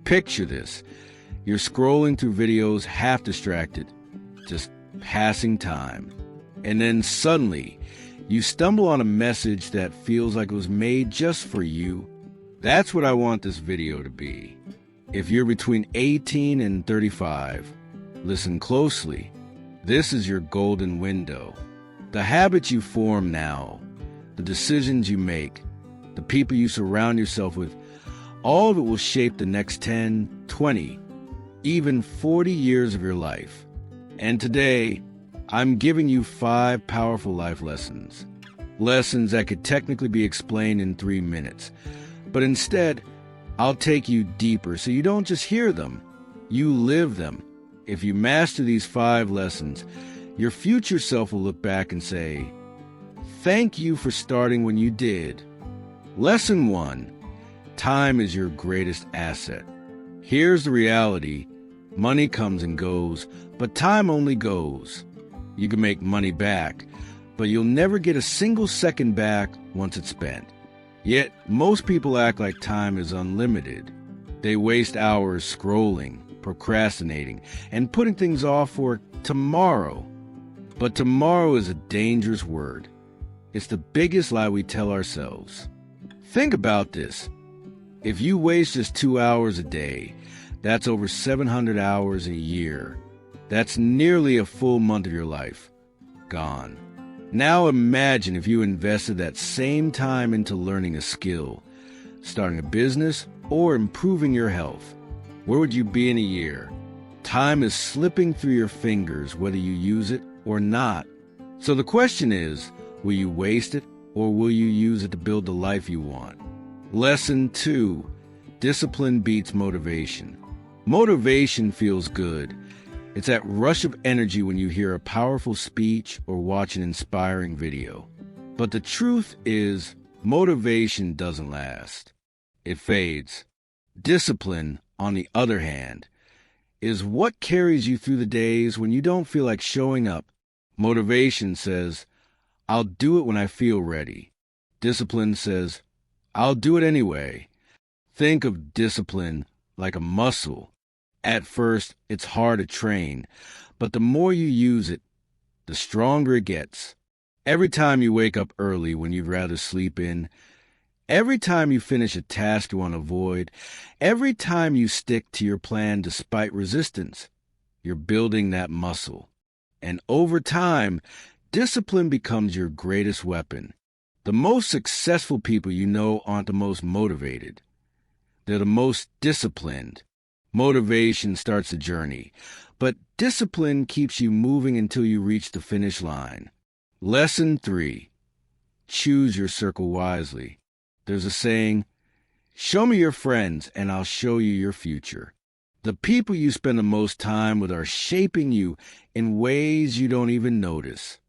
Picture this. You're scrolling through videos half distracted, just passing time. And then suddenly, you stumble on a message that feels like it was made just for you. That's what I want this video to be. If you're between 18 and 35, listen closely. This is your golden window. The habits you form now, the decisions you make, the people you surround yourself with, all of it will shape the next 10, 20, even 40 years of your life. And today, I'm giving you 5 powerful life lessons. Lessons that could technically be explained in 3 minutes. But instead, I'll take you deeper so you don't just hear them, you live them. If you master these 5 lessons, your future self will look back and say, "Thank you for starting when you did." Lesson 1. Time is your greatest asset. Here's the reality. Money comes and goes, but time only goes. You can make money back, but you'll never get a single second back once it's spent. Yet, most people act like time is unlimited. They waste hours scrolling, procrastinating, and putting things off for tomorrow. But tomorrow is a dangerous word. It's the biggest lie we tell ourselves. Think about this. If you waste just 2 hours a day, that's over 700 hours a year. That's nearly a full month of your life gone. Now imagine if you invested that same time into learning a skill, starting a business, or improving your health. Where would you be in a year? Time is slipping through your fingers whether you use it or not. So the question is, will you waste it or will you use it to build the life you want? Lesson 2. Discipline beats motivation. Motivation feels good. It's that rush of energy when you hear a powerful speech or watch an inspiring video. But the truth is, motivation doesn't last. It fades. Discipline, on the other hand, is what carries you through the days when you don't feel like showing up. Motivation says, "I'll do it when I feel ready." Discipline says, "I'll do it anyway." Think of discipline like a muscle. At first, it's hard to train, but the more you use it, the stronger it gets. Every time you wake up early when you'd rather sleep in, every time you finish a task you want to avoid, every time you stick to your plan despite resistance, you're building that muscle. And over time, discipline becomes your greatest weapon. The most successful people you know aren't the most motivated. They're the most disciplined. Motivation starts the journey, but discipline keeps you moving until you reach the finish line. Lesson 3. Choose your circle wisely. There's a saying, "Show me your friends and I'll show you your future." The people you spend the most time with are shaping you in ways you don't even notice.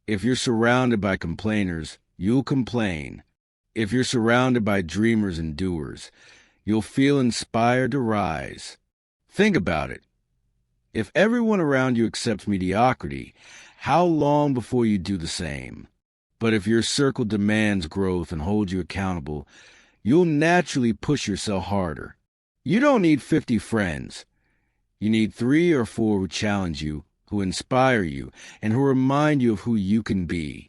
If you're surrounded by complainers, you'll complain. If you're surrounded by dreamers and doers, you'll feel inspired to rise. Think about it. If everyone around you accepts mediocrity, how long before you do the same? But if your circle demands growth and holds you accountable, you'll naturally push yourself harder. You don't need 50 friends. You need 3 or 4 who challenge you, who inspire you, and who remind you of who you can be.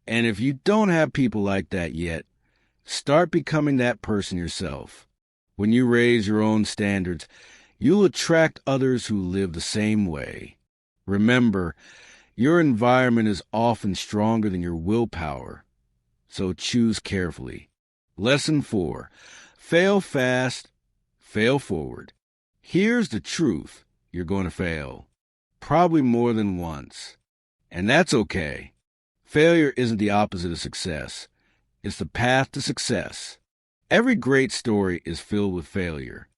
And if you don't have people like that yet, start becoming that person yourself. When you raise your own standards, you'll attract others who live the same way. Remember, your environment is often stronger than your willpower, so choose carefully. Lesson 4. Fail fast, fail forward. Here's the truth. You're going to fail. Probably more than once. And that's okay. Failure isn't the opposite of success. It's the path to success. Every great story is filled with failure.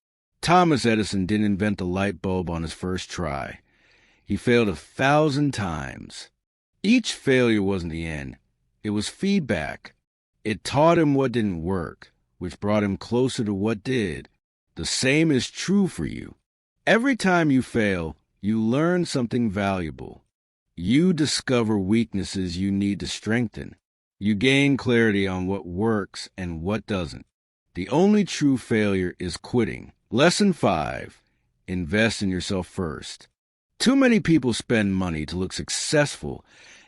Thomas Edison didn't invent the light bulb on his first try. He failed 1,000 times. Each failure wasn't the end. It was feedback. It taught him what didn't work, which brought him closer to what did. The same is true for you. Every time you fail, you learn something valuable. You discover weaknesses you need to strengthen. You gain clarity on what works and what doesn't. The only true failure is quitting, Lesson 5. Invest in yourself first. Too many people spend money to look successful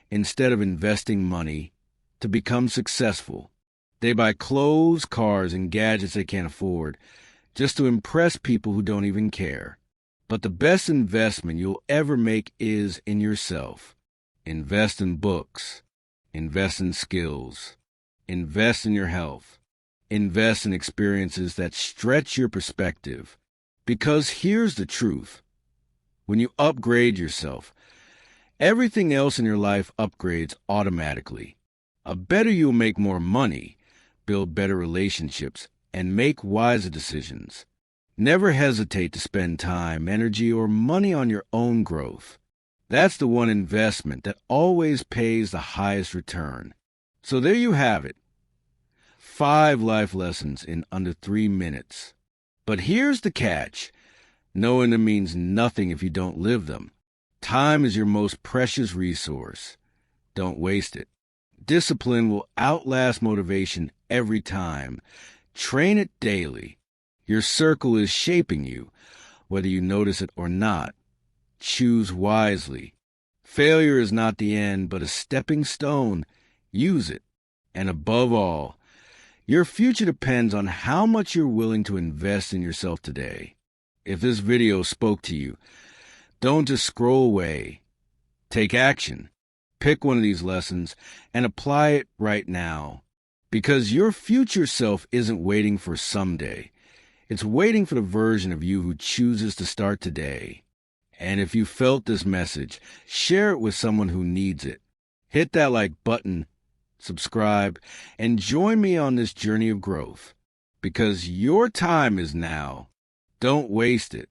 instead of investing money to become successful. They buy clothes, cars, and gadgets they can't afford just to impress people who don't even care. But the best investment you'll ever make is in yourself. Invest in books. Invest in skills. Invest in your health. Invest in experiences that stretch your perspective. Because here's the truth. When you upgrade yourself, everything else in your life upgrades automatically. A better you'll make more money, build better relationships, and make wiser decisions. Never hesitate to spend time, energy, or money on your own growth. That's the one investment that always pays the highest return. So there you have it. 5 life lessons in under 3 minutes. But here's the catch. Knowing them means nothing if you don't live them. Time is your most precious resource. Don't waste it. Discipline will outlast motivation every time. Train it daily. Your circle is shaping you, whether you notice it or not. Choose wisely. Failure is not the end, but a stepping stone. Use it. And above all, your future depends on how much you're willing to invest in yourself today. If this video spoke to you, don't just scroll away. Take action. Pick one of these lessons and apply it right now. Because your future self isn't waiting for someday. It's waiting for the version of you who chooses to start today. And if you felt this message, share it with someone who needs it. Hit that like button, subscribe, and join me on this journey of growth. Because your time is now. Don't waste it.